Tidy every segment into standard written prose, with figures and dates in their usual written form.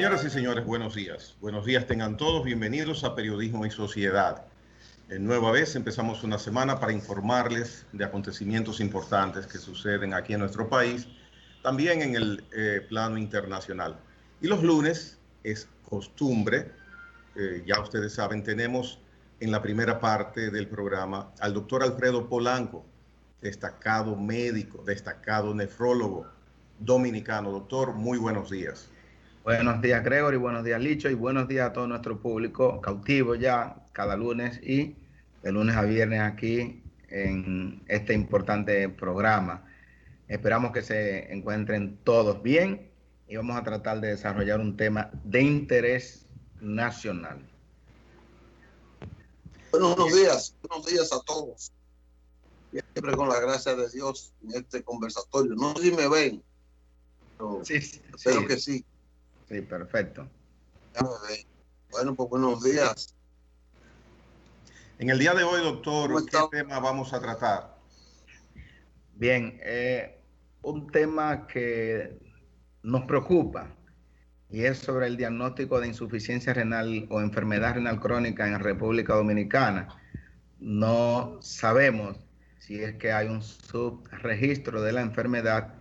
Señoras y señores, buenos días. Buenos días tengan todos. Bienvenidos a Periodismo y Sociedad. Nueva vez empezamos una semana para informarles de acontecimientos importantes que suceden aquí en nuestro país, también en el plano internacional. Y los lunes es costumbre, ya ustedes saben, tenemos en la primera parte del programa al doctor Alfredo Polanco, destacado médico, destacado nefrólogo dominicano. Doctor, muy buenos días. Buenos días, Gregory, buenos días, Licho, y buenos días a todo nuestro público cautivo ya cada lunes y de lunes a viernes aquí en este importante programa. Esperamos que se encuentren todos bien y vamos a tratar de desarrollar un tema de interés nacional. Buenos días a todos. Siempre con la gracia de Dios en este conversatorio. No sé si me ven, pero sí, espero que sí. Sí, perfecto. Bueno, pues buenos días. En el día de hoy, doctor, ¿qué tema vamos a tratar? Bien, un tema que nos preocupa y es sobre el diagnóstico de insuficiencia renal o enfermedad renal crónica en República Dominicana. No sabemos si es que hay un subregistro de la enfermedad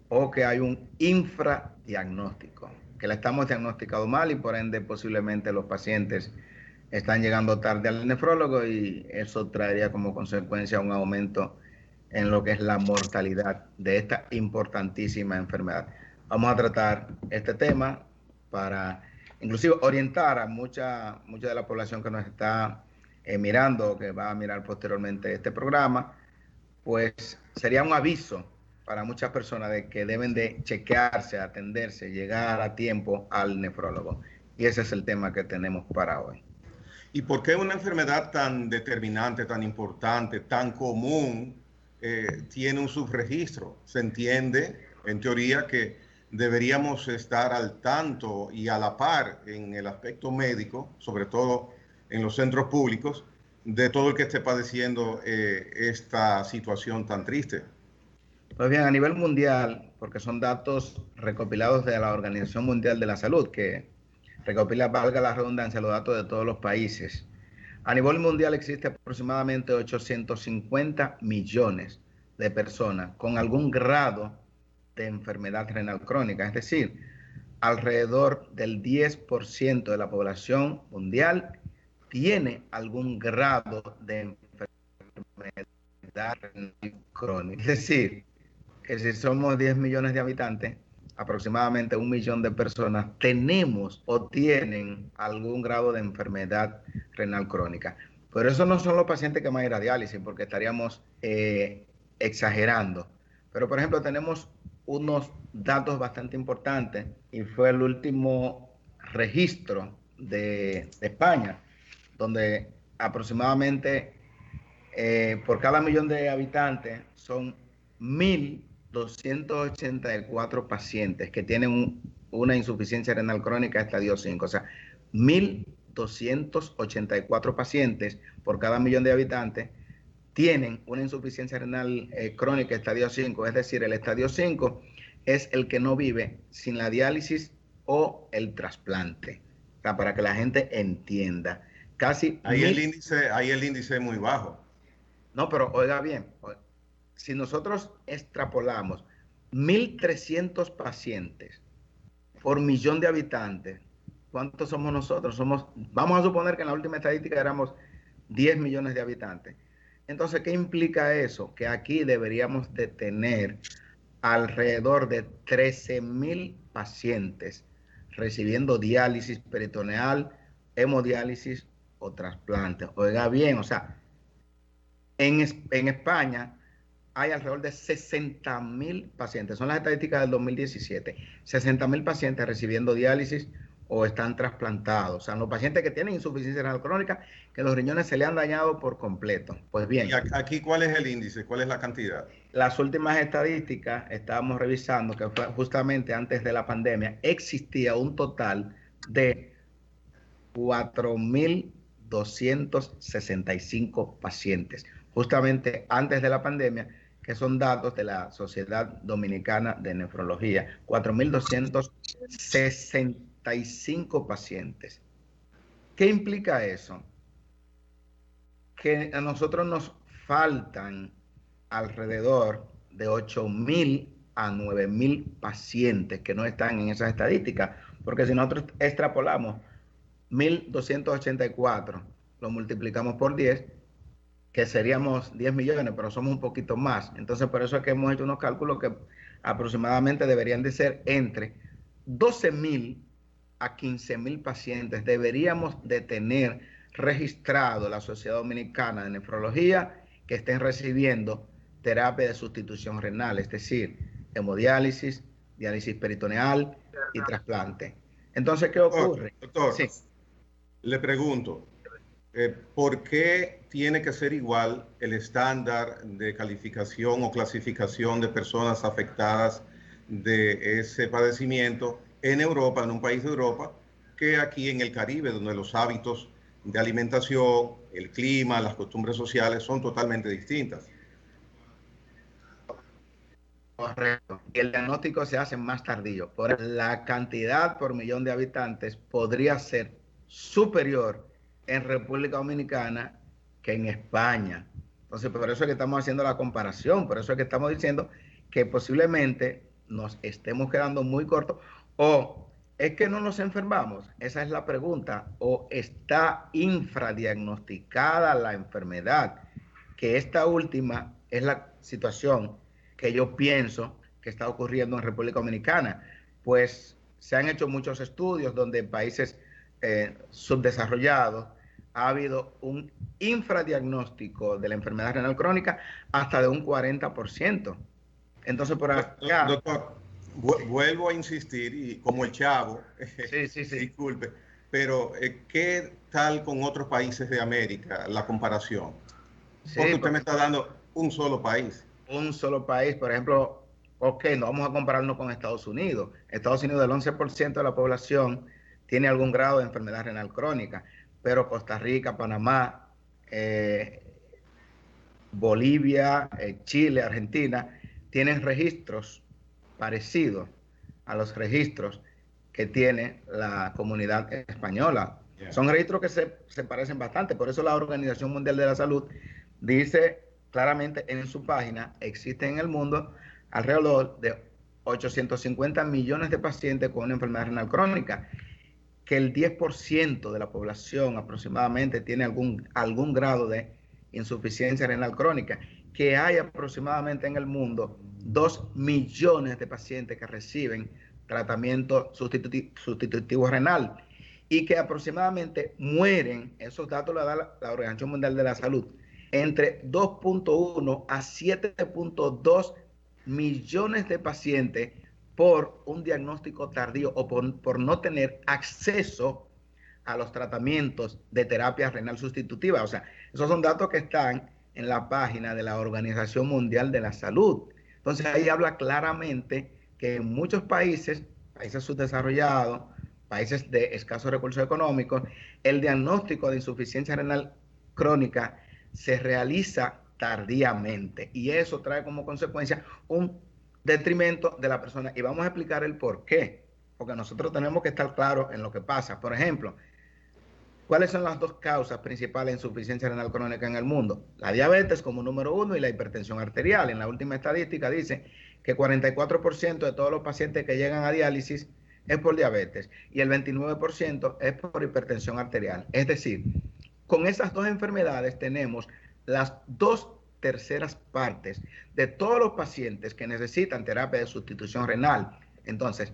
o que hay un infradiagnóstico, que la estamos diagnosticando mal y por ende posiblemente los pacientes están llegando tarde al nefrólogo y eso traería como consecuencia un aumento en lo que es la mortalidad de esta importantísima enfermedad. Vamos a tratar este tema para inclusive orientar a mucha de la población que nos está mirando, que va a mirar posteriormente este programa, pues sería un aviso para muchas personas de que deben de chequearse, atenderse, llegar a tiempo al nefrólogo. Y ese es el tema que tenemos para hoy. ¿Y por qué una enfermedad tan determinante, tan importante, tan común, tiene un subregistro? Se entiende, en teoría, que deberíamos estar al tanto y a la par en el aspecto médico, sobre todo en los centros públicos, de todo el que esté padeciendo esta situación tan triste. Pues bien, a nivel mundial, porque son datos recopilados de la Organización Mundial de la Salud, que recopila, valga la redundancia, los datos de todos los países. A nivel mundial existe aproximadamente 850 millones de personas con algún grado de enfermedad renal crónica, es decir, alrededor del 10% de la población mundial tiene algún grado de enfermedad renal crónica. Es decir, que si somos 10 millones de habitantes, aproximadamente 1 millón de personas tenemos o tienen algún grado de enfermedad renal crónica. Pero eso no son los pacientes que van a ir a diálisis, porque estaríamos exagerando. Pero, por ejemplo, tenemos unos datos bastante importantes y fue el último registro de España, donde aproximadamente por cada millón de habitantes son 1.284 pacientes que tienen una insuficiencia renal crónica estadio 5. O sea, 1.284 pacientes por cada millón de habitantes tienen una insuficiencia renal crónica estadio 5. Es decir, el estadio 5 es el que no vive sin la diálisis o el trasplante. O sea, para que la gente entienda. Casi ahí el índice es muy bajo. No, pero oiga bien, si nosotros extrapolamos 1.300 pacientes por millón de habitantes, ¿cuántos somos nosotros? Vamos a suponer que en la última estadística éramos 10 millones de habitantes. Entonces, ¿qué implica eso? Que aquí deberíamos de tener alrededor de 13.000 pacientes recibiendo diálisis peritoneal, hemodiálisis o trasplante. Oiga bien, o sea, en España hay alrededor de 60.000 pacientes. Son las estadísticas del 2017. 60.000 pacientes recibiendo diálisis o están trasplantados. O sea, los pacientes que tienen insuficiencia renal crónica, que los riñones se le han dañado por completo. Pues bien. ¿Y aquí cuál es el índice? ¿Cuál es la cantidad? Las últimas estadísticas estábamos revisando que fue justamente antes de la pandemia, existía un total de 4.265 pacientes. Justamente antes de la pandemia, que son datos de la Sociedad Dominicana de Nefrología, 4.265 95 pacientes. ¿Qué implica eso? Que a nosotros nos faltan alrededor de 8.000 a 9.000 pacientes que no están en esas estadísticas, porque si nosotros extrapolamos 1.284, lo multiplicamos por 10, que seríamos 10 millones, pero somos un poquito más. Entonces, por eso es que hemos hecho unos cálculos que aproximadamente deberían de ser entre 12.000 a 15.000 pacientes deberíamos de tener registrado la Sociedad Dominicana de Nefrología que estén recibiendo terapia de sustitución renal, es decir, hemodiálisis, diálisis peritoneal y trasplante. Entonces, ¿qué ocurre? Doctor, sí. Le pregunto, ¿por qué tiene que ser igual el estándar de calificación o clasificación de personas afectadas de ese padecimiento en Europa, en un país de Europa, que aquí en el Caribe, donde los hábitos de alimentación, el clima, las costumbres sociales son totalmente distintas? Correcto. El diagnóstico se hace más tardío. Por la cantidad por millón de habitantes podría ser superior en República Dominicana que en España. Entonces, por eso es que estamos haciendo la comparación, por eso es que estamos diciendo que posiblemente nos estemos quedando muy cortos, o es que no nos enfermamos, esa es la pregunta, o está infradiagnosticada la enfermedad, que esta última es la situación que yo pienso que está ocurriendo en República Dominicana, pues se han hecho muchos estudios donde en países subdesarrollados ha habido un infradiagnóstico de la enfermedad renal crónica hasta de un 40%. Entonces, por acá... Doctor, vuelvo a insistir, y como el Chavo, sí. disculpe, pero ¿qué tal con otros países de América la comparación? Porque usted me está dando un solo país. Un solo país, por ejemplo, no vamos a compararnos con Estados Unidos. Estados Unidos, el 11% de la población tiene algún grado de enfermedad renal crónica, pero Costa Rica, Panamá, Bolivia, Chile, Argentina, tienen registros parecidos a los registros que tiene la comunidad española. Yeah. Son registros que se parecen bastante, por eso la Organización Mundial de la Salud dice claramente en su página, existen en el mundo alrededor de 850 millones de pacientes con una enfermedad renal crónica, que el 10% de la población aproximadamente tiene algún grado de insuficiencia renal crónica, que hay aproximadamente en el mundo 2 millones de pacientes que reciben tratamiento sustitutivo renal y que aproximadamente mueren, esos datos los da la Organización Mundial de la Salud, entre 2.1 a 7.2 millones de pacientes por un diagnóstico tardío o por no tener acceso a los tratamientos de terapia renal sustitutiva. O sea, esos son datos que están en la página de la Organización Mundial de la Salud. Entonces ahí habla claramente que en muchos países subdesarrollados, países de escasos recursos económicos, el diagnóstico de insuficiencia renal crónica se realiza tardíamente y eso trae como consecuencia un detrimento de la persona, y vamos a explicar el por qué, porque nosotros tenemos que estar claros en lo que pasa. Por ejemplo, ¿cuáles son las dos causas principales de insuficiencia renal crónica en el mundo? La diabetes como número 1 y la hipertensión arterial. En la última estadística dice que 44% de todos los pacientes que llegan a diálisis es por diabetes y el 29% es por hipertensión arterial. Es decir, con esas dos enfermedades tenemos las 2/3 partes de todos los pacientes que necesitan terapia de sustitución renal. Entonces,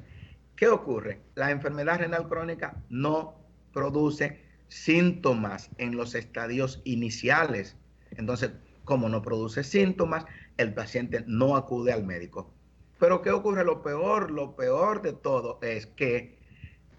¿qué ocurre? La enfermedad renal crónica no produce síntomas en los estadios iniciales. Entonces, como no produce síntomas, el paciente no acude al médico. Pero ¿qué ocurre? Lo peor de todo es que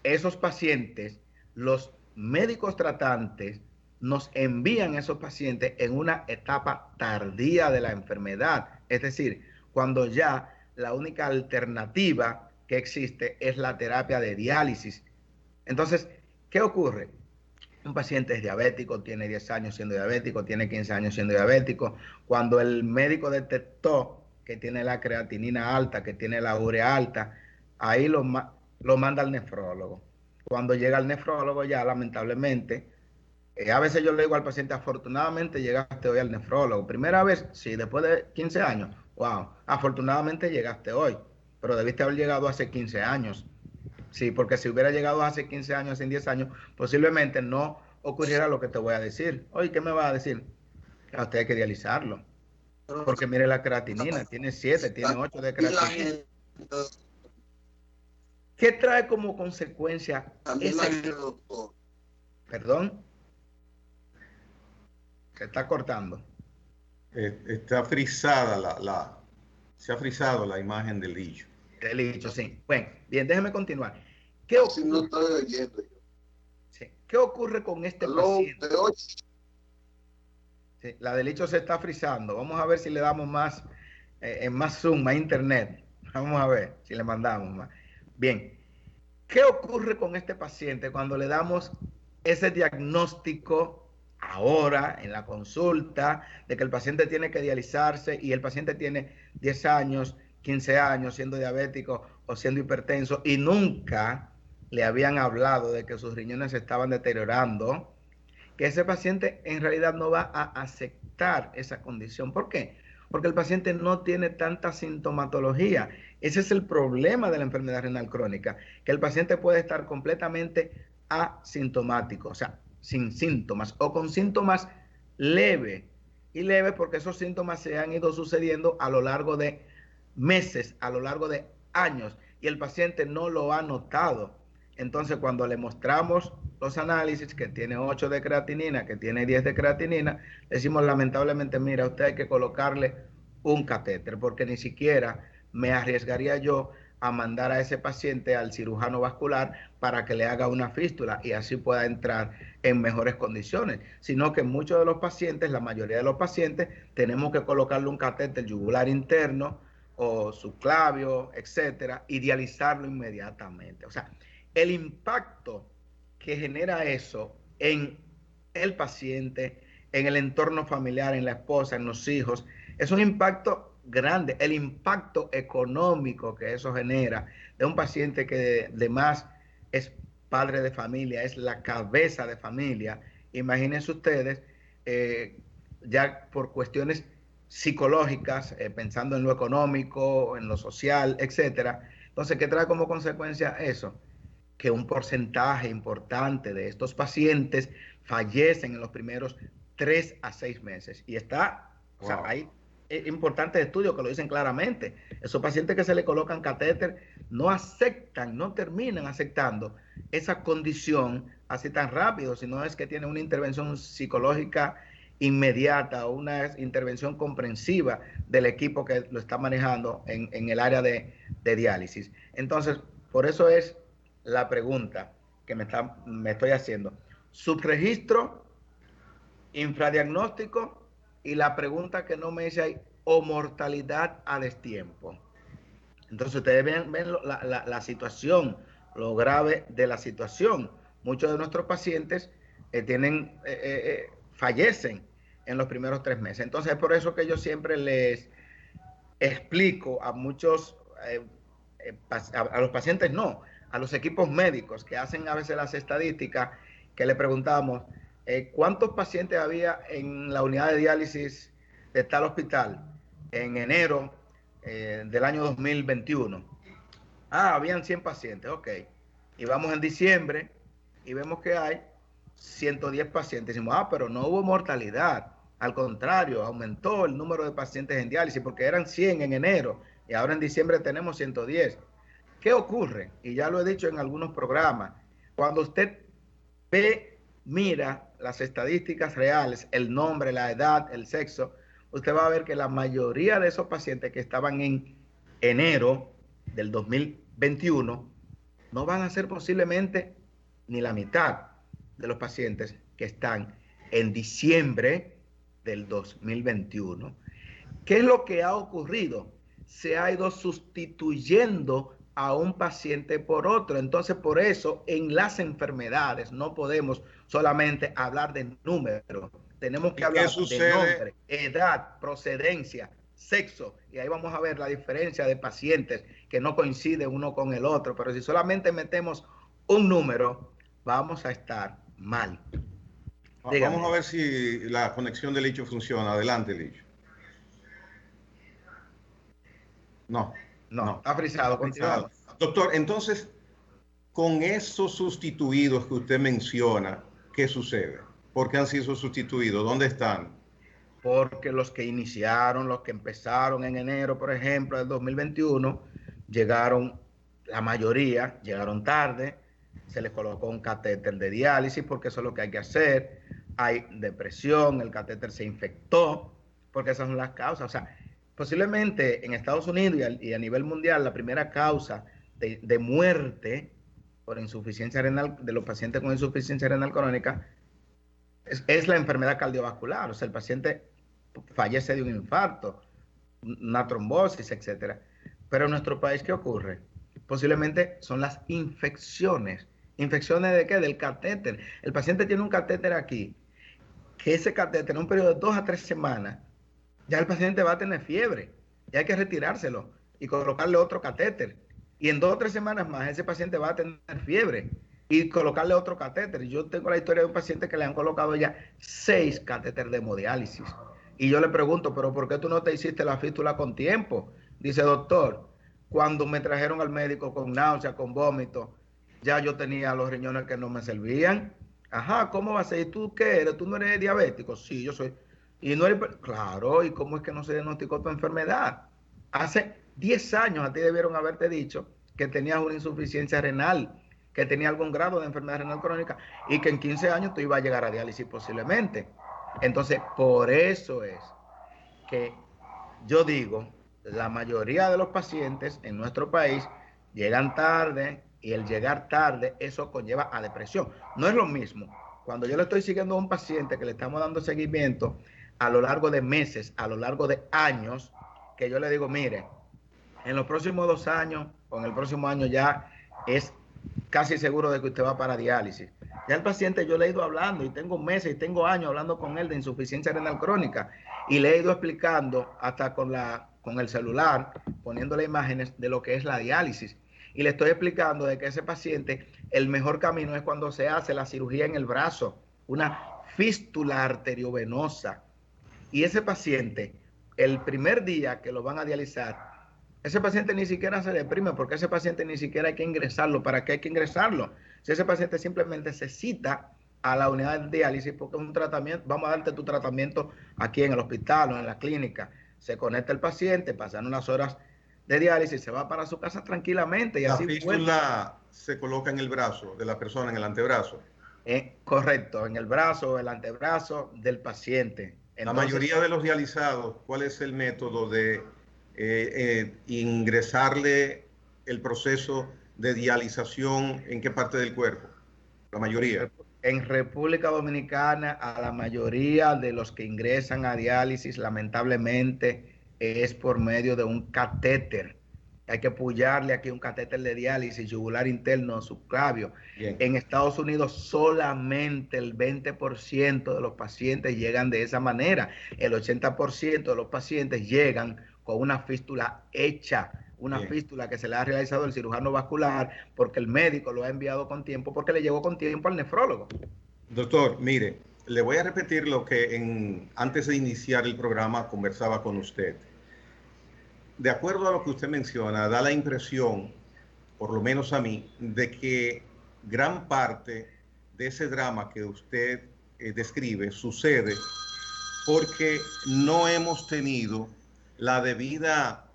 esos pacientes, los médicos tratantes, nos envían a esos pacientes en una etapa tardía de la enfermedad. Es decir, cuando ya la única alternativa que existe es la terapia de diálisis. Entonces, ¿qué ocurre? Un paciente es diabético, tiene 10 años siendo diabético, tiene 15 años siendo diabético. Cuando el médico detectó que tiene la creatinina alta, que tiene la urea alta, ahí lo manda al nefrólogo. cuando llega al nefrólogo ya lamentablemente, a veces yo le digo al paciente, afortunadamente llegaste hoy al nefrólogo. Primera vez, sí, después de 15 años, wow, afortunadamente llegaste hoy, pero debiste haber llegado hace 15 años. Sí, porque si hubiera llegado hace 15 años, en 10 años, posiblemente no ocurriera lo que te voy a decir. Oye, ¿qué me va a decir? A usted hay que dializarlo. Porque mire la creatinina, tiene 7, tiene 8 de creatinina. ¿Qué trae como consecuencia ese... Perdón. Se está cortando. Está frisada se ha frisado la imagen del licho. Del licho, sí. Bueno, bien, déjeme continuar. ¿Qué ocurre? No estoy oyendo yo. Sí. ¿Qué ocurre con este paciente? Sí, la del licho se está frisando. Vamos a ver si le damos más, más zoom, más internet. Vamos a ver si le mandamos más. Bien, ¿qué ocurre con este paciente cuando le damos ese diagnóstico ahora en la consulta de que el paciente tiene que dializarse y el paciente tiene 10 años, 15 años siendo diabético o siendo hipertenso y nunca le habían hablado de que sus riñones se estaban deteriorando? Que ese paciente en realidad no va a aceptar esa condición. ¿Por qué? Porque el paciente no tiene tanta sintomatología. Ese es el problema de la enfermedad renal crónica, que el paciente puede estar completamente asintomático, o sea, sin síntomas o con síntomas leve. Y leve porque esos síntomas se han ido sucediendo a lo largo de meses, a lo largo de años, y el paciente no lo ha notado. Entonces, cuando le mostramos los análisis, que tiene 8 de creatinina, que tiene 10 de creatinina, le decimos lamentablemente, mira, usted hay que colocarle un catéter, porque ni siquiera me arriesgaría yo a mandar a ese paciente al cirujano vascular para que le haga una fístula y así pueda entrar en mejores condiciones, sino que muchos de los pacientes, la mayoría de los pacientes, tenemos que colocarle un catéter yugular interno o subclavio, etcétera, y dializarlo inmediatamente. O sea, el impacto que genera eso en el paciente, en el entorno familiar, en la esposa, en los hijos, es un impacto grande. El impacto económico que eso genera de un paciente que además es padre de familia, es la cabeza de familia. Imagínense ustedes, ya por cuestiones psicológicas, pensando en lo económico, en lo social, etcétera. Entonces, ¿qué trae como consecuencia eso? Que un porcentaje importante de estos pacientes fallecen en los primeros 3 a 6 meses. Y está, wow. O sea, hay importantes estudios que lo dicen claramente. Esos pacientes que se le colocan catéter no aceptan, no terminan aceptando esa condición así tan rápido, sino es que tienen una intervención psicológica inmediata o una intervención comprensiva del equipo que lo está manejando en el área de diálisis. Entonces, por eso es la pregunta que me estoy haciendo. Subregistro, infradiagnóstico y la pregunta que no me dice ahí, o mortalidad a destiempo. Entonces ustedes ven la situación, lo grave de la situación. Muchos de nuestros pacientes fallecen en los primeros 3 meses. Entonces es por eso que yo siempre les explico a muchos, a los pacientes no, a los equipos médicos que hacen a veces las estadísticas, que le preguntamos cuántos pacientes había en la unidad de diálisis de tal hospital en enero del año 2021. Habían 100 pacientes, ok. Y vamos en diciembre y vemos que hay 110 pacientes. Decimos, pero no hubo mortalidad. Al contrario, aumentó el número de pacientes en diálisis porque eran 100 en enero y ahora en diciembre tenemos 110. ¿Qué ocurre? Y ya lo he dicho en algunos programas. Cuando usted mira las estadísticas reales, el nombre, la edad, el sexo, usted va a ver que la mayoría de esos pacientes que estaban en enero del 2021 no van a ser posiblemente ni la mitad de los pacientes que están en diciembre del 2021. ¿Qué es lo que ha ocurrido? Se ha ido sustituyendo a un paciente por otro. Entonces, por eso, en las enfermedades no podemos solamente hablar de números. Tenemos que hablar de nombre, edad, procedencia, sexo. Y ahí vamos a ver la diferencia de pacientes que no coinciden uno con el otro. Pero si solamente metemos un número, vamos a estar mal. Dígame. Vamos a ver si la conexión de Licho funciona. Adelante, Licho. No, está frisado, continuamos. Doctor, entonces, con esos sustituidos que usted menciona, ¿qué sucede? ¿Por qué han sido sustituidos? ¿Dónde están? Porque los que iniciaron, los que empezaron en enero, por ejemplo, del 2021, llegaron, la mayoría llegaron tarde, se les colocó un catéter de diálisis porque eso es lo que hay que hacer, hay depresión, el catéter se infectó, porque esas son las causas. O sea, posiblemente en Estados Unidos y a nivel mundial, la primera causa de muerte por insuficiencia renal de los pacientes con insuficiencia renal crónica es la enfermedad cardiovascular. O sea, el paciente fallece de un infarto, una trombosis, etcétera. Pero en nuestro país, ¿qué ocurre? Posiblemente son las infecciones. ¿Infecciones de qué? Del catéter. El paciente tiene un catéter aquí, que ese catéter en un periodo de 2 a 3 semanas, ya el paciente va a tener fiebre, y hay que retirárselo y colocarle otro catéter. Y en 2 o 3 semanas más, ese paciente va a tener fiebre y colocarle otro catéter. Yo tengo la historia de un paciente que le han colocado ya 6 catéteres de hemodiálisis. Y yo le pregunto, ¿pero por qué tú no te hiciste la fístula con tiempo? Dice, doctor, cuando me trajeron al médico con náusea, con vómito, ya yo tenía los riñones que no me servían. Ajá, ¿cómo va a ser? ¿Y tú qué eres? ¿Tú no eres diabético? Sí, yo soy. Y no eres... Claro, ¿y cómo es que no se diagnosticó tu enfermedad? Hace 10 años a ti debieron haberte dicho que tenías una insuficiencia renal, que tenía algún grado de enfermedad renal crónica y que en 15 años tú ibas a llegar a diálisis posiblemente. Entonces, por eso es que yo digo, la mayoría de los pacientes en nuestro país llegan tarde y el llegar tarde, eso conlleva a depresión. No es lo mismo cuando yo le estoy siguiendo a un paciente que le estamos dando seguimiento a lo largo de meses, a lo largo de años, que yo le digo, mire, en los próximos 2 años o en el próximo año ya es casi seguro de que usted va para diálisis. Ya el paciente yo le he ido hablando y tengo meses y tengo años hablando con él de insuficiencia renal crónica y le he ido explicando hasta con el celular, poniéndole imágenes de lo que es la diálisis. Y le estoy explicando de que ese paciente, el mejor camino es cuando se hace la cirugía en el brazo, una fístula arteriovenosa. Y ese paciente, el primer día que lo van a dializar, ese paciente ni siquiera se deprime porque ese paciente ni siquiera hay que ingresarlo. ¿Para qué hay que ingresarlo? Si ese paciente simplemente se cita a la unidad de diálisis porque es un tratamiento, vamos a darte tu tratamiento aquí en el hospital o en la clínica. Se conecta el paciente, pasan unas horas de diálisis, se va para su casa tranquilamente. Y la así fístula se coloca en el brazo de la persona, en el antebrazo. Correcto, en el brazo, el antebrazo del paciente. Entonces, la mayoría de los dializados, ¿cuál es el método de ingresarle el proceso de dialización en qué parte del cuerpo? La mayoría. En República Dominicana, a la mayoría de los que ingresan a diálisis, lamentablemente, es por medio de un catéter. Hay que pullarle aquí un catéter de diálisis yugular interno subclavio. Bien. En Estados Unidos solamente el 20% de los pacientes llegan de esa manera. El 80% de los pacientes llegan con una fístula hecha, una Bien. Fístula que se le ha realizado el cirujano vascular porque el médico lo ha enviado con tiempo, porque le llegó con tiempo al nefrólogo. Doctor, mire, le voy a repetir lo que antes de iniciar el programa conversaba con usted. De acuerdo a lo que usted menciona, da la impresión, por lo menos a mí, de que gran parte de ese drama que usted describe sucede porque no hemos tenido la debida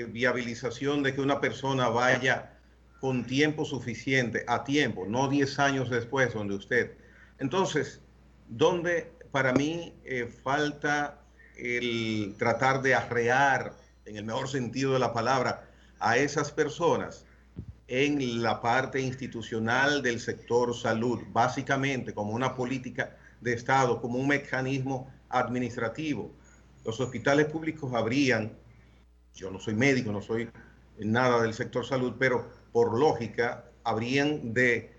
viabilización de que una persona vaya con tiempo suficiente, a tiempo, no 10 años después donde usted. Entonces, donde para mí falta el tratar de arrear, en el mejor sentido de la palabra, a esas personas en la parte institucional del sector salud, básicamente como una política de Estado, como un mecanismo administrativo. Los hospitales públicos habrían, yo no soy médico, no soy nada del sector salud, pero por lógica habrían de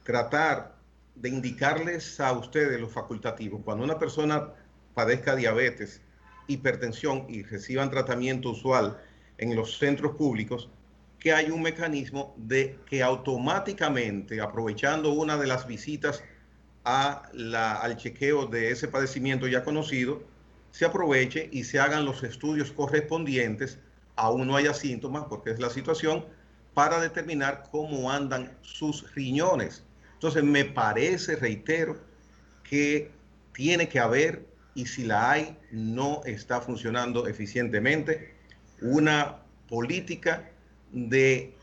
tratar de indicarles a ustedes los facultativos, cuando una persona padezca diabetes, hipertensión y reciban tratamiento usual en los centros públicos, que hay un mecanismo de que automáticamente, aprovechando una de las visitas al chequeo de ese padecimiento ya conocido, se aproveche y se hagan los estudios correspondientes, aún no haya síntomas, porque es la situación, para determinar cómo andan sus riñones. Entonces, me parece, reitero, que tiene que haber, y si la hay, no está funcionando eficientemente, una política de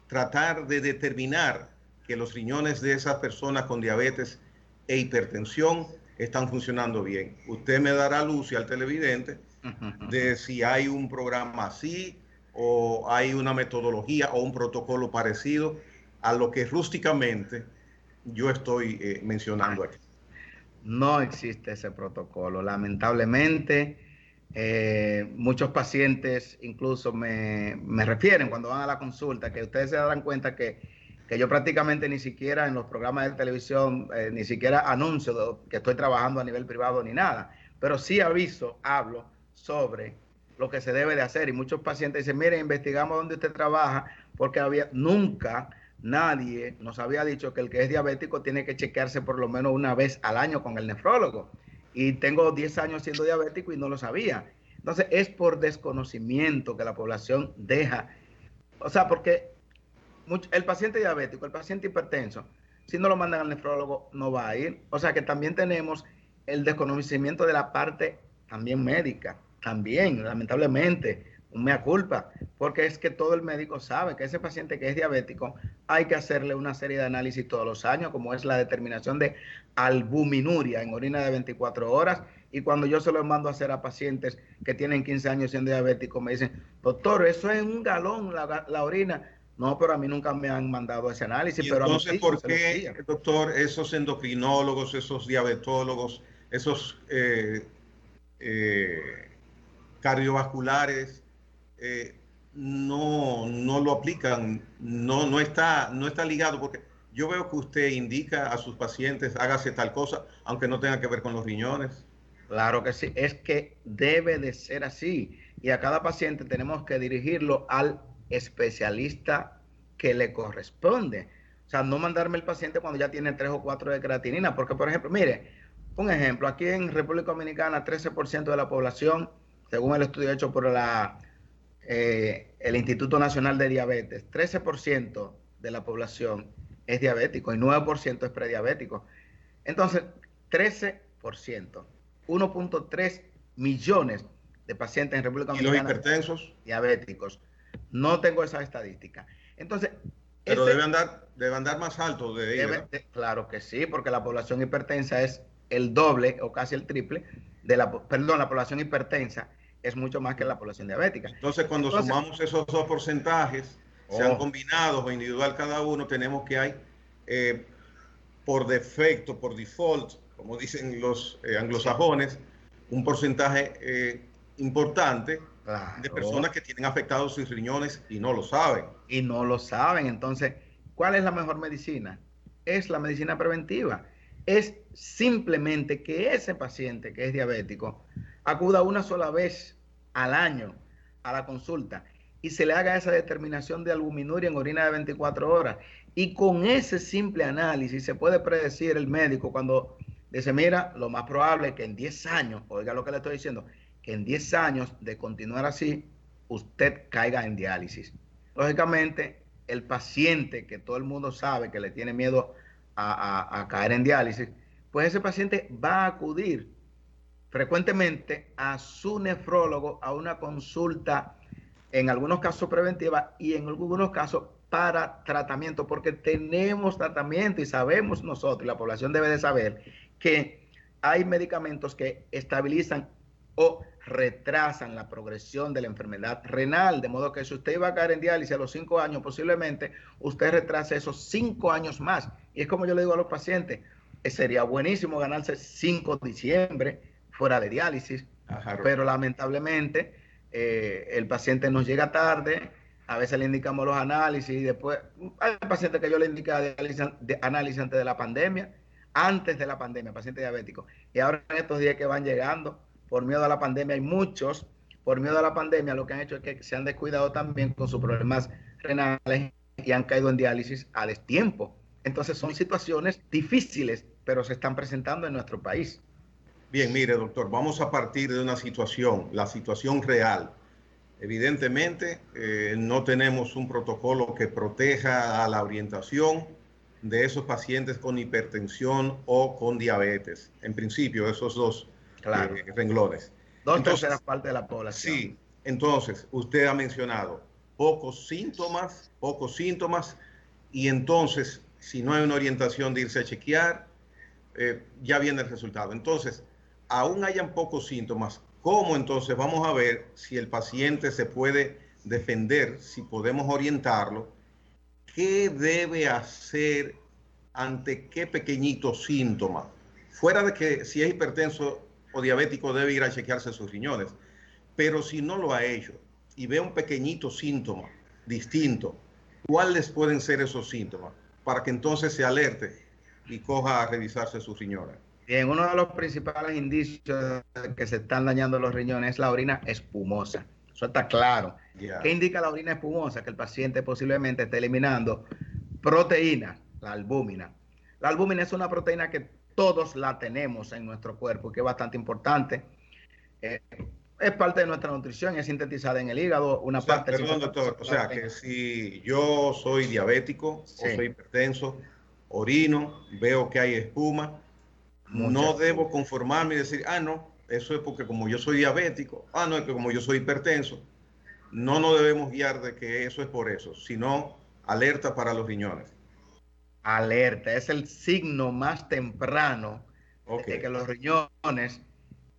tratar de determinar que los riñones de esas personas con diabetes e hipertensión están funcionando bien. Usted me dará luz y al televidente de si hay un programa así o hay una metodología o un protocolo parecido a lo que rústicamente yo estoy mencionando aquí. No existe ese protocolo. Lamentablemente, muchos pacientes incluso me refieren cuando van a la consulta que ustedes se darán cuenta que yo prácticamente ni siquiera en los programas de televisión, ni siquiera anuncio que estoy trabajando a nivel privado ni nada, pero sí hablo sobre lo que se debe de hacer. Y muchos pacientes dicen, mire, investigamos dónde usted trabaja, porque nunca nadie nos había dicho que el que es diabético tiene que chequearse por lo menos una vez al año con el nefrólogo. Y tengo 10 años siendo diabético y no lo sabía. Entonces es por desconocimiento que la población deja, o sea, porque el paciente diabético, el paciente hipertenso, si no lo mandan al nefrólogo, no va a ir. O sea que también tenemos el desconocimiento de la parte también médica, también, lamentablemente, un mea culpa, porque es que todo el médico sabe que ese paciente que es diabético hay que hacerle una serie de análisis todos los años, como es la determinación de albuminuria en orina de 24 horas. Y cuando yo se lo mando a hacer a pacientes que tienen 15 años siendo diabéticos, me dicen, doctor, eso es un galón la orina. No, pero a mí nunca me han mandado ese análisis. ¿Y pero entonces por qué, doctor, esos endocrinólogos, esos diabetólogos, esos cardiovasculares no lo aplican? No está ligado, porque yo veo que usted indica a sus pacientes, hágase tal cosa, aunque no tenga que ver con los riñones. Claro que sí, es que debe de ser así. Y a cada paciente tenemos que dirigirlo al especialista que le corresponde. O sea, no mandarme el paciente cuando ya tiene 3 o 4 de creatinina, porque por ejemplo, mire, un ejemplo, aquí en República Dominicana 13% de la población, según el estudio hecho por el Instituto Nacional de Diabetes, 13% de la población es diabético y 9% es prediabético. Entonces, 13%, 1.3 millones de pacientes en República Dominicana. ¿Y los hipertensos? Diabéticos. No tengo esa estadística. Entonces, pero debe andar más alto de ahí, claro que sí, porque la población hipertensa es el doble o casi el triple de la población hipertensa es mucho más que la población diabética. Entonces, cuando sumamos esos dos porcentajes, sean combinados o individual cada uno, tenemos que hay por defecto, por default, como dicen los anglosajones, un porcentaje importante de personas que tienen afectados sus riñones y no lo saben. Y no lo saben. Entonces, ¿cuál es la mejor medicina? Es la medicina preventiva. Es simplemente que ese paciente que es diabético acuda una sola vez al año a la consulta y se le haga esa determinación de albuminuria en orina de 24 horas. Y con ese simple análisis se puede predecir el médico cuando dice, mira, lo más probable es que en 10 años, oiga lo que le estoy diciendo, que en 10 años de continuar así, usted caiga en diálisis. Lógicamente, el paciente que todo el mundo sabe que le tiene miedo a caer en diálisis, pues ese paciente va a acudir frecuentemente a su nefrólogo a una consulta, en algunos casos preventiva y en algunos casos para tratamiento, porque tenemos tratamiento y sabemos nosotros, y la población debe de saber, que hay medicamentos que estabilizan o retrasan la progresión de la enfermedad renal, de modo que si usted iba a caer en diálisis a los 5 años, posiblemente usted retrase esos 5 años más. Y es como yo le digo a los pacientes, sería buenísimo ganarse 5 de diciembre fuera de diálisis, pero lamentablemente el paciente nos llega tarde, a veces le indicamos los análisis y después, hay pacientes que yo le indico análisis antes de la pandemia, paciente diabético, y ahora en estos días que van llegando, por miedo a la pandemia, hay muchos, por miedo a la pandemia, lo que han hecho es que se han descuidado también con sus problemas renales y han caído en diálisis a destiempo. Entonces son situaciones difíciles, pero se están presentando en nuestro país. Bien, mire, doctor, vamos a partir de una situación, la situación real. Evidentemente, no tenemos un protocolo que proteja a la orientación de esos pacientes con hipertensión o con diabetes. En principio, esos dos renglones. Dos terceras partes de la población. Sí, entonces, usted ha mencionado pocos síntomas, y entonces, si no hay una orientación de irse a chequear, ya viene el resultado. Entonces, aún hayan pocos síntomas, ¿cómo entonces vamos a ver si el paciente se puede defender, si podemos orientarlo? ¿Qué debe hacer ante qué pequeñito síntoma? Fuera de que si es hipertenso o diabético debe ir a chequearse sus riñones, pero si no lo ha hecho y ve un pequeñito síntoma distinto, ¿cuáles pueden ser esos síntomas? Para que entonces se alerte y coja a revisarse sus riñones. Bien, uno de los principales indicios de que se están dañando los riñones es la orina espumosa. Eso está claro. Yeah. ¿Qué indica la orina espumosa? Que el paciente posiblemente esté eliminando proteína, la albúmina. La albúmina es una proteína que todos la tenemos en nuestro cuerpo, que es bastante importante. Es parte de nuestra nutrición, es sintetizada en el hígado. Perdón, doctor, o sea, que si yo soy diabético o soy hipertenso, orino, veo que hay espuma, no debo conformarme y decir, no, eso es porque como yo soy diabético, no, es que como yo soy hipertenso. No nos debemos guiar de que eso es por eso, sino alerta para los riñones. Alerta, es el signo más temprano de que los riñones,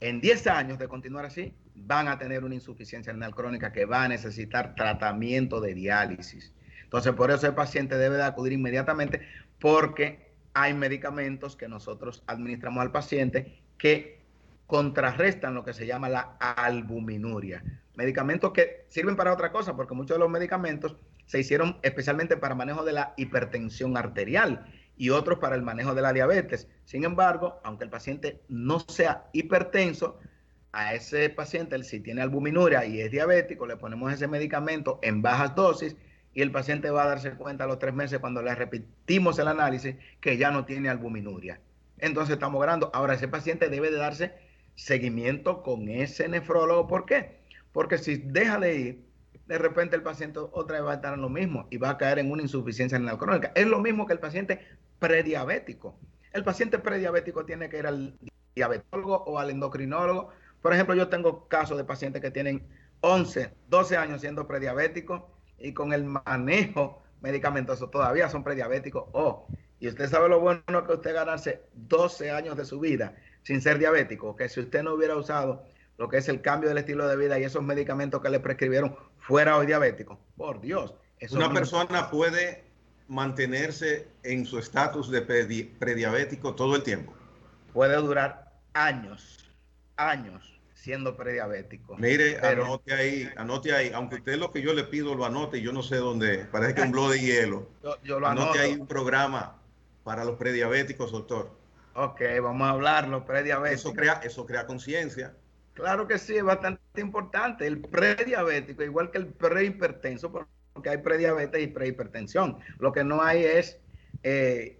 en 10 años de continuar así, van a tener una insuficiencia renal crónica que va a necesitar tratamiento de diálisis. Entonces, por eso el paciente debe de acudir inmediatamente, porque hay medicamentos que nosotros administramos al paciente que contrarrestan lo que se llama la albuminuria. Medicamentos que sirven para otra cosa, porque muchos de los medicamentos se hicieron especialmente para manejo de la hipertensión arterial y otros para el manejo de la diabetes. Sin embargo, aunque el paciente no sea hipertenso, a ese paciente, si tiene albuminuria y es diabético, le ponemos ese medicamento en bajas dosis y el paciente va a darse cuenta a los 3 meses cuando le repetimos el análisis que ya no tiene albuminuria. Entonces estamos ganando. Ahora, ese paciente debe de darse seguimiento con ese nefrólogo. ¿Por qué? Porque si deja de ir, de repente el paciente otra vez va a estar en lo mismo y va a caer en una insuficiencia renal crónica. Es lo mismo que el paciente prediabético. El paciente prediabético tiene que ir al diabetólogo o al endocrinólogo. Por ejemplo, yo tengo casos de pacientes que tienen 11, 12 años siendo prediabéticos y con el manejo medicamentoso todavía son prediabéticos. Y usted sabe lo bueno que usted ganarse 12 años de su vida sin ser diabético, que si usted no hubiera usado lo que es el cambio del estilo de vida y esos medicamentos que le prescribieron fuera hoy diabético. Por Dios. Una persona puede mantenerse en su estatus de prediabético todo el tiempo. Puede durar años siendo prediabético. Mire, pero anote ahí, aunque usted lo que yo le pido lo anote, yo no sé dónde, parece que un blog de hielo. yo lo anoto. Anote ahí un programa para los prediabéticos, doctor. Ok, vamos a hablar, los prediabéticos. Eso crea conciencia. Claro que sí, es bastante importante. El prediabético, igual que el prehipertenso, porque hay prediabetes y prehipertensión. Lo que no hay es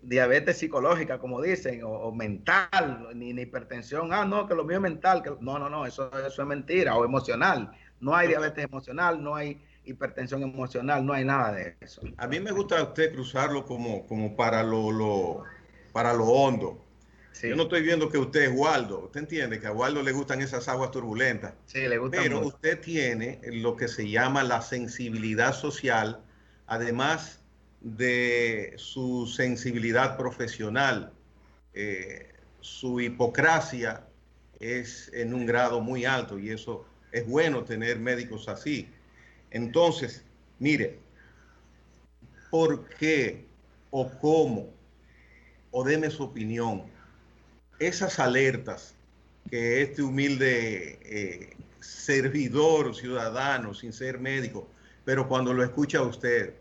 diabetes psicológica, como dicen, o mental, ni hipertensión. No, que lo mío es mental. No, eso es mentira, o emocional. No hay diabetes emocional, no hay hipertensión emocional, no hay nada de eso. A mí me gusta a usted cruzarlo como para lo hondo. Sí. Yo no estoy viendo que usted es Waldo. Usted entiende que a Waldo le gustan esas aguas turbulentas. Sí, le gusta. Pero mucho. Usted tiene lo que se llama la sensibilidad social, además de su sensibilidad profesional. Su hipocrasia es en un grado muy alto y eso es bueno tener médicos así. Entonces, mire, ¿por qué o cómo? O deme su opinión. Esas alertas que este humilde servidor ciudadano, sin ser médico, pero cuando lo escucha a usted,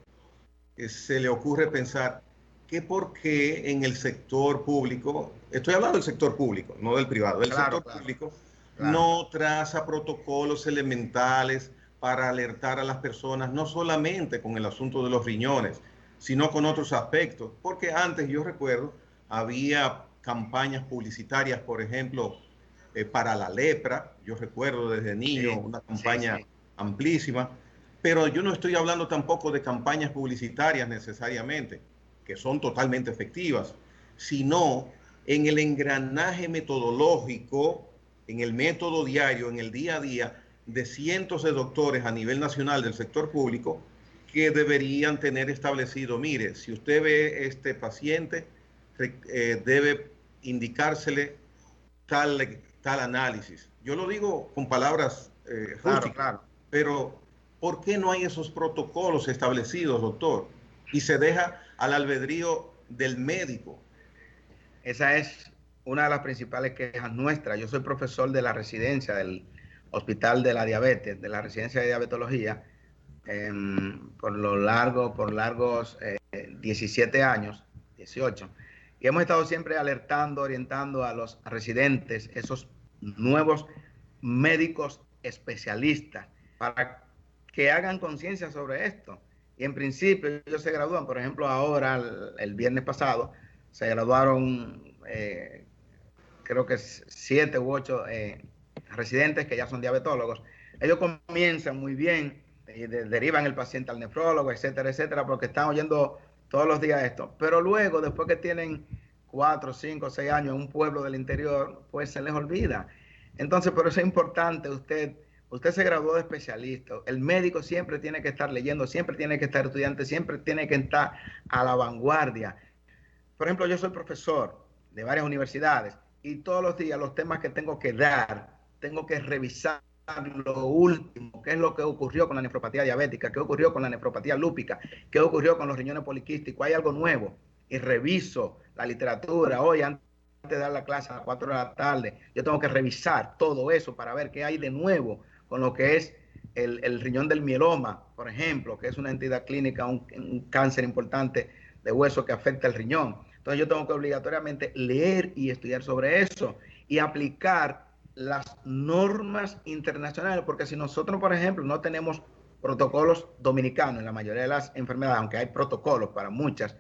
se le ocurre pensar que por qué en el sector público, estoy hablando del sector público, no del privado, del sector público, no traza protocolos elementales para alertar a las personas, no solamente con el asunto de los riñones, sino con otros aspectos. Porque antes, yo recuerdo, había campañas publicitarias, por ejemplo, para la lepra. Yo recuerdo desde niño una campaña amplísima, pero yo no estoy hablando tampoco de campañas publicitarias necesariamente, que son totalmente efectivas, sino en el engranaje metodológico, en el método diario, en el día a día, de cientos de doctores a nivel nacional del sector público que deberían tener establecido, mire, si usted ve este paciente, debe indicársele tal análisis. Yo lo digo con palabras rústicas, claro. Pero ¿por qué no hay esos protocolos establecidos, doctor? Y se deja al albedrío del médico. Esa es una de las principales quejas nuestras. Yo soy profesor de la residencia del Hospital de la Diabetes, de la residencia de diabetología, por largos 17 años, 18. Y hemos estado siempre alertando, orientando a los residentes, esos nuevos médicos especialistas, para que hagan conciencia sobre esto. Y en principio ellos se gradúan, por ejemplo, ahora, el viernes pasado, se graduaron, creo que 7 u 8 residentes que ya son diabetólogos. Ellos comienzan muy bien, derivan el paciente al nefrólogo, etcétera, etcétera, porque están oyendo todos los días esto. Pero luego, después que tienen 4, 5, 6 años en un pueblo del interior, pues se les olvida. Entonces, por eso es importante, usted se graduó de especialista. El médico siempre tiene que estar leyendo, siempre tiene que estar estudiante, siempre tiene que estar a la vanguardia. Por ejemplo, yo soy profesor de varias universidades y todos los días los temas que tengo que dar, tengo que revisar lo último, qué es lo que ocurrió con la nefropatía diabética, qué ocurrió con la nefropatía lúpica, qué ocurrió con los riñones poliquísticos, hay algo nuevo. Y reviso la literatura. Hoy, antes de dar la clase a las 4 de la tarde, yo tengo que revisar todo eso para ver qué hay de nuevo con lo que es el riñón del mieloma, por ejemplo, que es una entidad clínica, un cáncer importante de hueso que afecta el riñón. Entonces yo tengo que obligatoriamente leer y estudiar sobre eso y aplicar las normas internacionales, porque si nosotros, por ejemplo, no tenemos protocolos dominicanos en la mayoría de las enfermedades, aunque hay protocolos para muchas,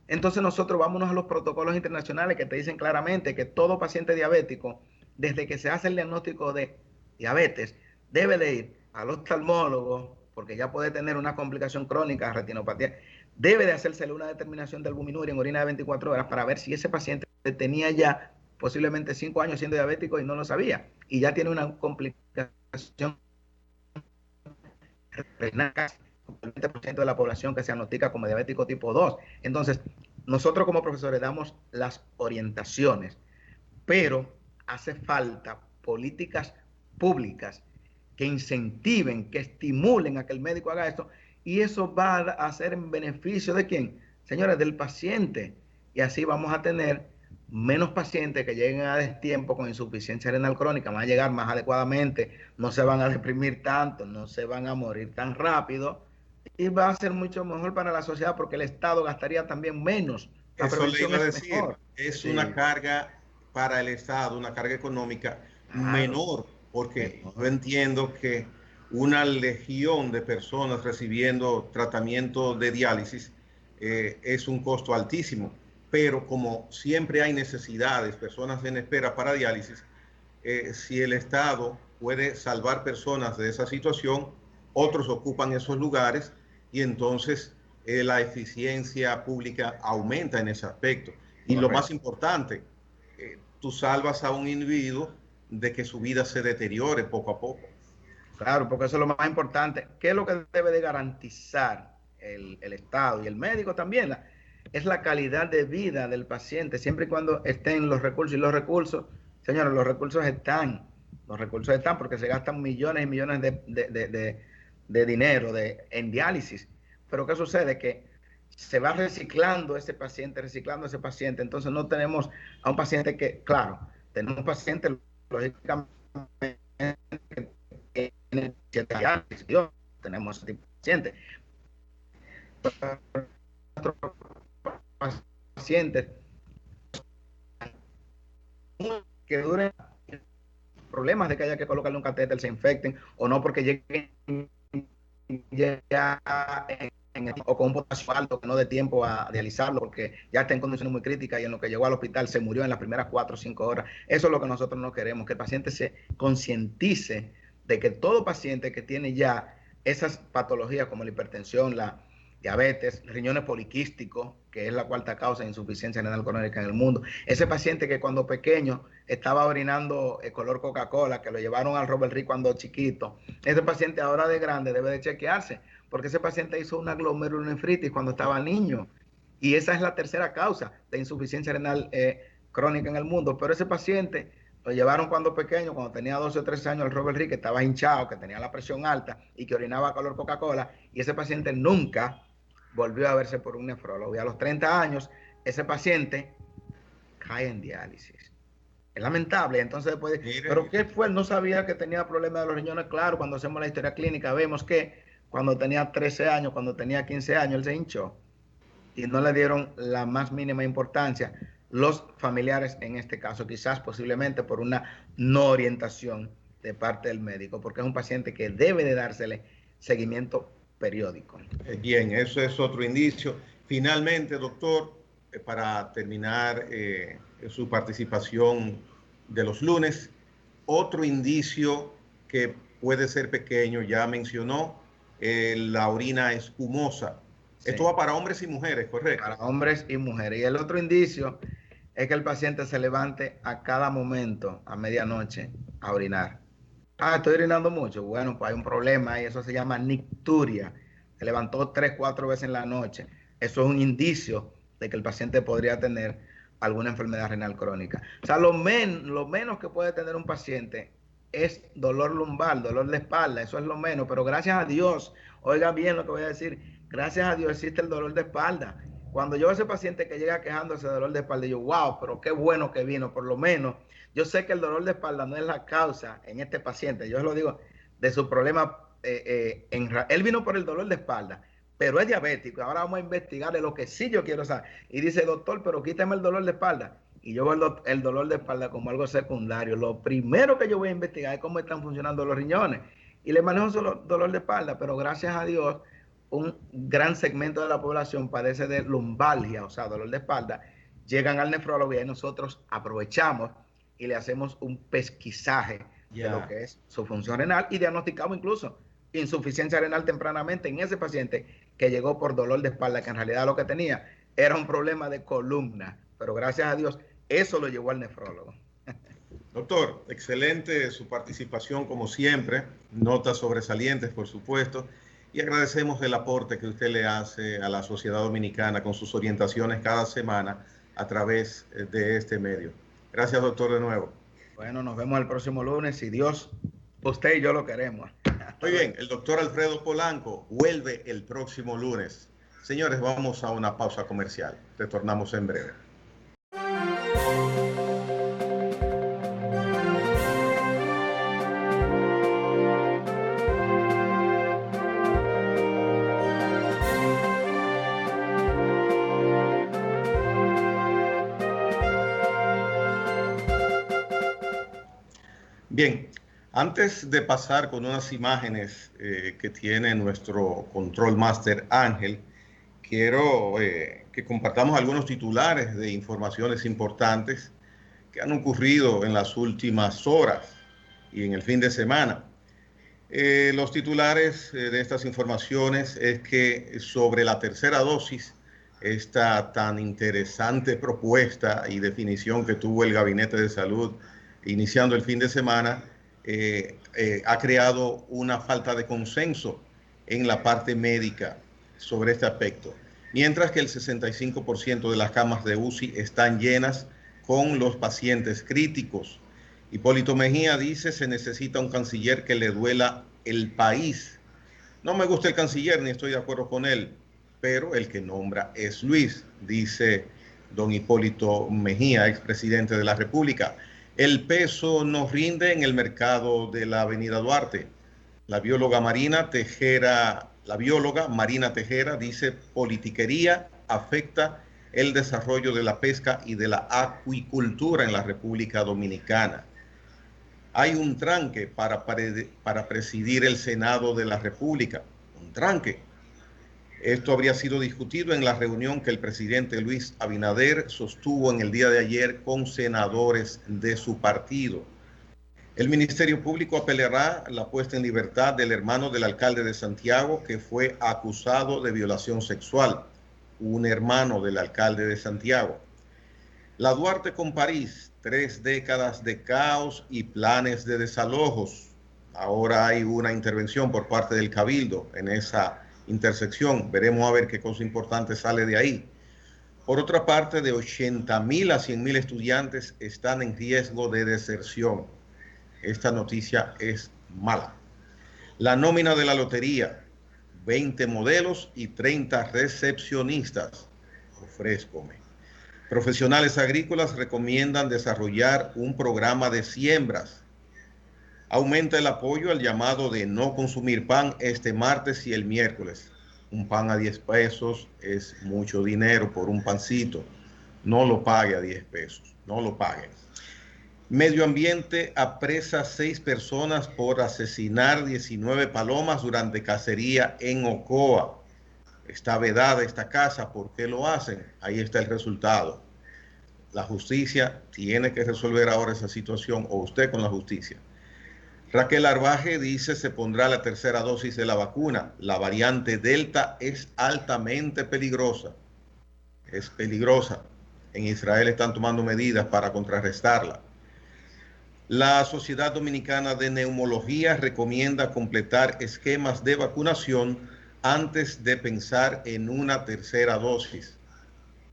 entonces nosotros vámonos a los protocolos internacionales que te dicen claramente que todo paciente diabético, desde que se hace el diagnóstico de diabetes, debe de ir al oftalmólogo, porque ya puede tener una complicación crónica, retinopatía, debe de hacérsele una determinación de albuminuria en orina de 24 horas para ver si ese paciente tenía ya posiblemente 5 años siendo diabético y no lo sabía, y ya tiene una complicación renal, casi el 20% de la población que se diagnostica como diabético tipo 2. Entonces, nosotros como profesores damos las orientaciones, pero hace falta políticas públicas que incentiven, que estimulen a que el médico haga esto, y eso va a ser en beneficio ¿de quién? Señores, del paciente. Y así vamos a tener menos pacientes que lleguen a destiempo con insuficiencia renal crónica, van a llegar más adecuadamente, no se van a deprimir tanto, no se van a morir tan rápido, y va a ser mucho mejor para la sociedad porque el Estado gastaría también menos. La prevención le iba a decir, mejor. Es una carga para el Estado, una carga económica menor, porque yo entiendo que una legión de personas recibiendo tratamiento de diálisis es un costo altísimo, pero como siempre hay necesidades, personas en espera para diálisis, si el Estado puede salvar personas de esa situación, otros ocupan esos lugares y entonces la eficiencia pública aumenta en ese aspecto. Y lo más importante, tú salvas a un individuo de que su vida se deteriore poco a poco. Claro, porque eso es lo más importante. ¿Qué es lo que debe de garantizar el Estado y el médico también? Es la calidad de vida del paciente, siempre y cuando estén los recursos. Y los recursos, señores, los recursos están porque se gastan millones y millones de dinero en diálisis. Pero ¿qué sucede? Que se va reciclando ese paciente, entonces no tenemos a un paciente que, claro, tenemos pacientes, lógicamente, que tienen 7 diálisis, tenemos ese tipo de pacientes. Pacientes que duren problemas de que haya que colocarle un catéter, se infecten, o no porque lleguen ya o con un potasio alto que no dé tiempo a dializarlo porque ya está en condiciones muy críticas y en lo que llegó al hospital se murió en las primeras 4 o 5 horas. Eso es lo que nosotros no queremos, que el paciente se concientice de que todo paciente que tiene ya esas patologías como la hipertensión, la diabetes, riñones poliquísticos, que es la cuarta causa de insuficiencia renal crónica en el mundo. Ese paciente que cuando pequeño estaba orinando color Coca-Cola, que lo llevaron al Robert Reed cuando chiquito, ese paciente ahora de grande debe de chequearse, porque ese paciente hizo una glomerulonefritis cuando estaba niño. Y esa es la tercera causa de insuficiencia renal crónica en el mundo. Pero ese paciente lo llevaron cuando pequeño, cuando tenía 12 o 13 años, al Robert Reed, que estaba hinchado, que tenía la presión alta y que orinaba color Coca-Cola. Y ese paciente nunca volvió a verse por un nefrólogo. Y a los 30 años, ese paciente cae en diálisis. Es lamentable. Entonces, después, ¿pero qué fue? Él no sabía que tenía problemas de los riñones. Claro, cuando hacemos la historia clínica, vemos que cuando tenía 13 años, cuando tenía 15 años, él se hinchó. Y no le dieron la más mínima importancia los familiares en este caso, quizás posiblemente por una no orientación de parte del médico, porque es un paciente que debe de dársele seguimiento periódico. Bien, eso es otro indicio. Finalmente, doctor, para terminar su participación de los lunes, otro indicio que puede ser pequeño, ya mencionó, la orina espumosa. Sí. Esto va para hombres y mujeres, ¿correcto? Para hombres y mujeres. Y el otro indicio es que el paciente se levante a cada momento, a medianoche, a orinar. Ah, estoy orinando mucho. Bueno, pues hay un problema y eso se llama nicturia. Se levantó 3, 4 veces en la noche. Eso es un indicio de que el paciente podría tener alguna enfermedad renal crónica. O sea, lo menos que puede tener un paciente es dolor lumbar, dolor de espalda. Eso es lo menos. Pero gracias a Dios, oiga bien lo que voy a decir, gracias a Dios existe el dolor de espalda. Cuando yo veo a ese paciente que llega quejándose de dolor de espalda, yo, wow, pero qué bueno que vino, por lo menos. Yo sé que el dolor de espalda no es la causa en este paciente, yo lo digo, de su problema. Él vino por el dolor de espalda, pero es diabético. Ahora vamos a investigarle lo que sí yo quiero saber. Y dice, doctor, pero quítame el dolor de espalda. Y yo veo el dolor de espalda como algo secundario. Lo primero que yo voy a investigar es cómo están funcionando los riñones. Y le manejo solo dolor de espalda, pero gracias a Dios, un gran segmento de la población padece de lumbalgia, o sea, dolor de espalda. Llegan al nefrólogo y ahí nosotros aprovechamos y le hacemos un pesquisaje de lo que es su función renal y diagnosticamos incluso insuficiencia renal tempranamente en ese paciente que llegó por dolor de espalda, que en realidad lo que tenía era un problema de columna, pero gracias a Dios eso lo llevó al nefrólogo. Doctor, excelente su participación como siempre, notas sobresalientes por supuesto, y agradecemos el aporte que usted le hace a la sociedad dominicana con sus orientaciones cada semana a través de este medio. Gracias, doctor, de nuevo. Bueno, nos vemos el próximo lunes, si Dios, usted y yo lo queremos. Muy bien, el doctor Alfredo Polanco vuelve el próximo lunes. Señores, vamos a una pausa comercial. Retornamos en breve. Bien, antes de pasar con unas imágenes que tiene nuestro control master Ángel, quiero que compartamos algunos titulares de informaciones importantes que han ocurrido en las últimas horas y en el fin de semana. Los titulares de estas informaciones es que sobre la tercera dosis, esta tan interesante propuesta y definición que tuvo el Gabinete de Salud iniciando el fin de semana, ha creado una falta de consenso en la parte médica sobre este aspecto. Mientras que el 65% de las camas de UCI están llenas con los pacientes críticos. Hipólito Mejía dice, se necesita un canciller que le duela el país. No me gusta el canciller, ni estoy de acuerdo con él, pero el que nombra es Luis, dice don Hipólito Mejía, expresidente de la República. El peso nos rinde en el mercado de la Avenida Duarte. La bióloga Marina Tejera dice, politiquería afecta el desarrollo de la pesca y de la acuicultura en la República Dominicana. Hay un tranque para presidir el Senado de la República, un tranque. Esto habría sido discutido en la reunión que el presidente Luis Abinader sostuvo en el día de ayer con senadores de su partido. El Ministerio Público apelará la puesta en libertad del hermano del alcalde de Santiago, que fue acusado de violación sexual, un hermano del alcalde de Santiago. La Duarte con París, 3 décadas de caos y planes de desalojos. Ahora hay una intervención por parte del Cabildo en esa intersección. Veremos a ver qué cosa importante sale de ahí. Por otra parte, de 80.000 a 100.000 estudiantes están en riesgo de deserción. Esta noticia es mala. La nómina de la lotería, 20 modelos y 30 recepcionistas. Ofrézcome. Profesionales agrícolas recomiendan desarrollar un programa de siembras. Aumenta el apoyo al llamado de no consumir pan este martes y el miércoles. Un pan a 10 pesos es mucho dinero por un pancito. No lo pague a 10 pesos, no lo pague. Medio Ambiente apresa 6 personas por asesinar 19 palomas durante cacería en Ocoa. Está vedada esta casa. ¿Por qué lo hacen? Ahí está el resultado. La justicia tiene que resolver ahora esa situación, o usted con la justicia. Raquel Arbaje dice se pondrá la tercera dosis de la vacuna. La variante Delta es altamente peligrosa. Es peligrosa. En Israel están tomando medidas para contrarrestarla. La Sociedad Dominicana de Neumología recomienda completar esquemas de vacunación antes de pensar en una tercera dosis.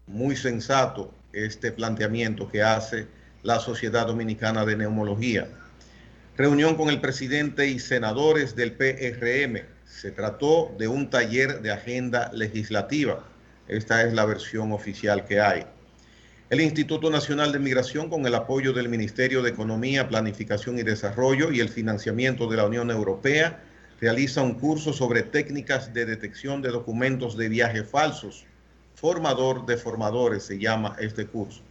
Muy sensato este planteamiento que hace la Sociedad Dominicana de Neumología. Reunión con el presidente y senadores del PRM. Se trató de un taller de agenda legislativa. Esta es la versión oficial que hay. El Instituto Nacional de Migración, con el apoyo del Ministerio de Economía, Planificación y Desarrollo y el financiamiento de la Unión Europea, realiza un curso sobre técnicas de detección de documentos de viaje falsos. Formador de formadores se llama este curso.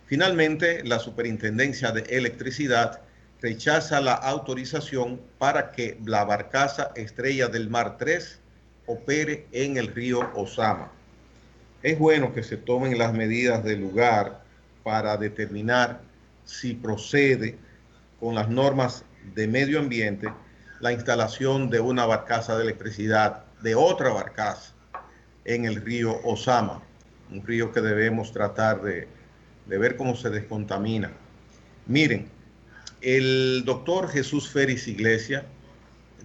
Finalmente, la Superintendencia de Electricidad rechaza la autorización para que la barcaza Estrella del Mar 3 opere en el río Ozama. Es bueno que se tomen las medidas del lugar para determinar si procede con las normas de medio ambiente la instalación de una barcaza de electricidad, de otra barcaza, en el río Ozama, un río que debemos tratar de ver cómo se descontamina. Miren, el doctor Jesús Félix Iglesias,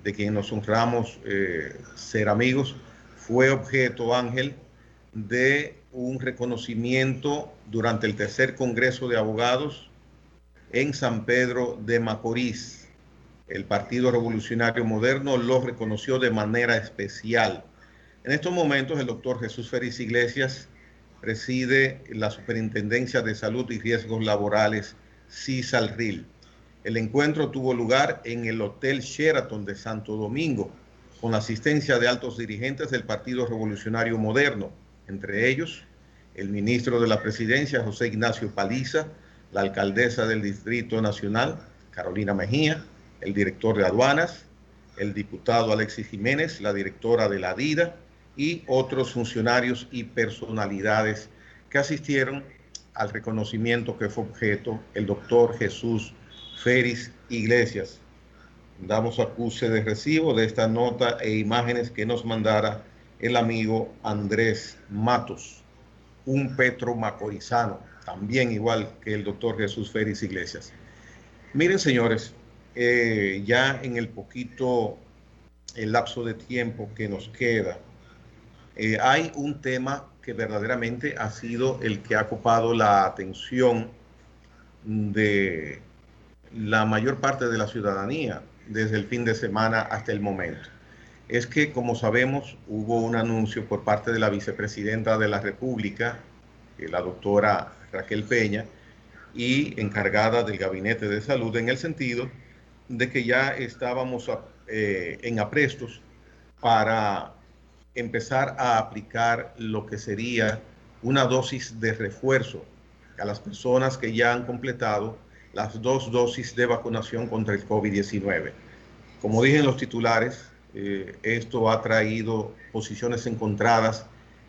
de quien nos honramos ser amigos, fue objeto, Ángel, de un reconocimiento durante el tercer Congreso de Abogados en San Pedro de Macorís. El Partido Revolucionario Moderno lo reconoció de manera especial. En estos momentos, el doctor Jesús Félix Iglesias preside la Superintendencia de Salud y Riesgos Laborales, CISALRIL. El encuentro tuvo lugar en el Hotel Sheraton de Santo Domingo, con la asistencia de altos dirigentes del Partido Revolucionario Moderno, entre ellos el ministro de la Presidencia, José Ignacio Paliza, la alcaldesa del Distrito Nacional, Carolina Mejía, el director de aduanas, el diputado Alexis Jiménez, la directora de la DIDA y otros funcionarios y personalidades que asistieron al reconocimiento que fue objeto el doctor Jesús Félix Iglesias. Damos acuse de recibo de esta nota e imágenes que nos mandara el amigo Andrés Matos, un petromacorizano, también igual que el doctor Jesús Félix Iglesias. Miren, señores, ya en el lapso de tiempo que nos queda, hay un tema que verdaderamente ha sido el que ha ocupado la atención de la mayor parte de la ciudadanía desde el fin de semana hasta el momento. Es que, como sabemos, hubo un anuncio por parte de la vicepresidenta de la República, la doctora Raquel Peña, y encargada del Gabinete de Salud, en el sentido de que ya estábamos en aprestos para empezar a aplicar lo que sería una dosis de refuerzo a las personas que ya han completado las 2 dosis de vacunación contra el COVID-19. Como dije en los titulares, Esto ha traído posiciones encontradas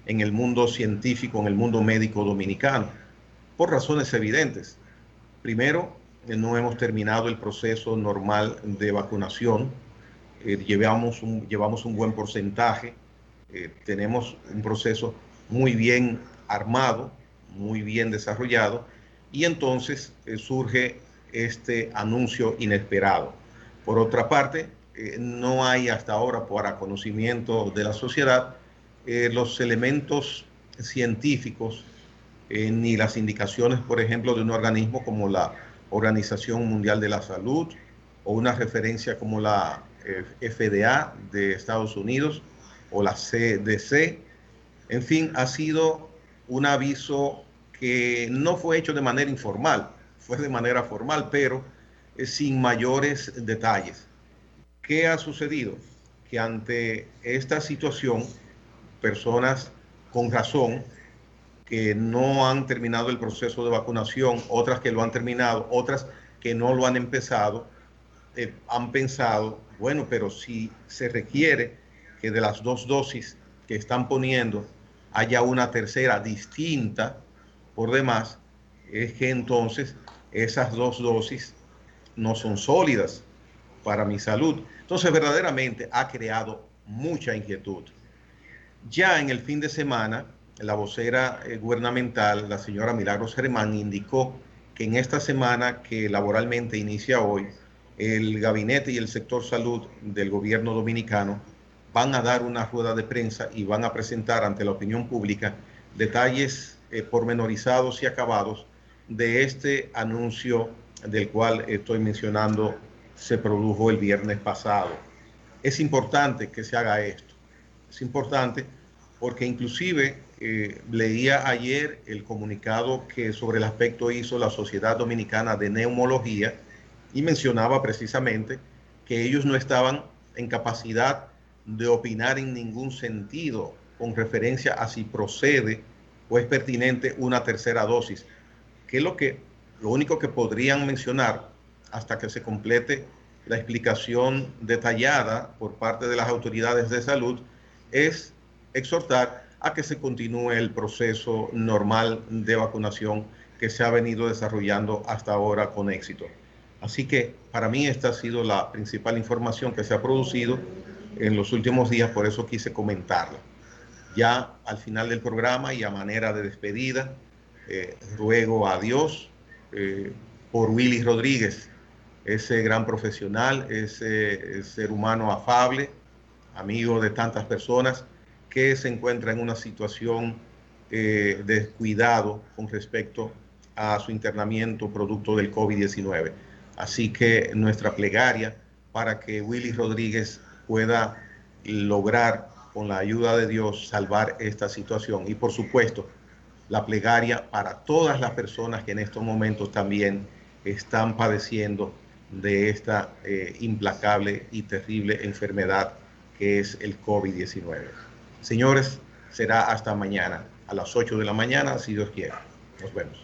en el mundo científico, en el mundo médico dominicano, por razones evidentes. Primero, no hemos terminado el proceso normal de vacunación. Llevamos un buen porcentaje. Tenemos un proceso muy bien armado, muy bien desarrollado, y entonces surge este anuncio inesperado. Por otra parte, no hay hasta ahora, para conocimiento de la sociedad, los elementos científicos ni las indicaciones, por ejemplo, de un organismo como la Organización Mundial de la Salud o una referencia como la FDA de Estados Unidos o la CDC. En fin, ha sido un aviso que no fue hecho de manera informal, fue de manera formal, pero sin mayores detalles. ¿Qué ha sucedido? Que ante esta situación, personas con razón que no han terminado el proceso de vacunación, otras que lo han terminado, otras que no lo han empezado, han pensado, bueno, pero si se requiere que de las 2 dosis que están poniendo haya una tercera distinta por demás, es que entonces esas 2 dosis no son sólidas para mi salud. Entonces verdaderamente ha creado mucha inquietud. Ya en el fin de semana, la vocera gubernamental, la señora Milagros Germán, indicó que en esta semana que laboralmente inicia hoy, el gabinete y el sector salud del gobierno dominicano van a dar una rueda de prensa y van a presentar ante la opinión pública detalles pormenorizados y acabados de este anuncio del cual estoy mencionando, se produjo el viernes pasado. Es importante que se haga esto. Es importante porque inclusive leía ayer el comunicado que sobre el aspecto hizo la Sociedad Dominicana de Neumología y mencionaba precisamente que ellos no estaban en capacidad de opinar en ningún sentido con referencia a si procede o es pertinente una tercera dosis, que es lo único que podrían mencionar hasta que se complete la explicación detallada por parte de las autoridades de salud es exhortar a que se continúe el proceso normal de vacunación que se ha venido desarrollando hasta ahora con éxito. Así que para mí esta ha sido la principal información que se ha producido en los últimos días, por eso quise comentarla. Ya al final del programa y a manera de despedida, ruego a Dios por Willy Rodríguez, ese gran profesional, ese ser humano afable, amigo de tantas personas, que se encuentra en una situación de cuidado con respecto a su internamiento producto del COVID-19. Así que nuestra plegaria para que Willy Rodríguez pueda lograr, con la ayuda de Dios, salvar esta situación. Y por supuesto, la plegaria para todas las personas que en estos momentos también están padeciendo de esta implacable y terrible enfermedad que es el COVID-19. Señores, será hasta mañana a las 8 de la mañana, si Dios quiere. Nos vemos.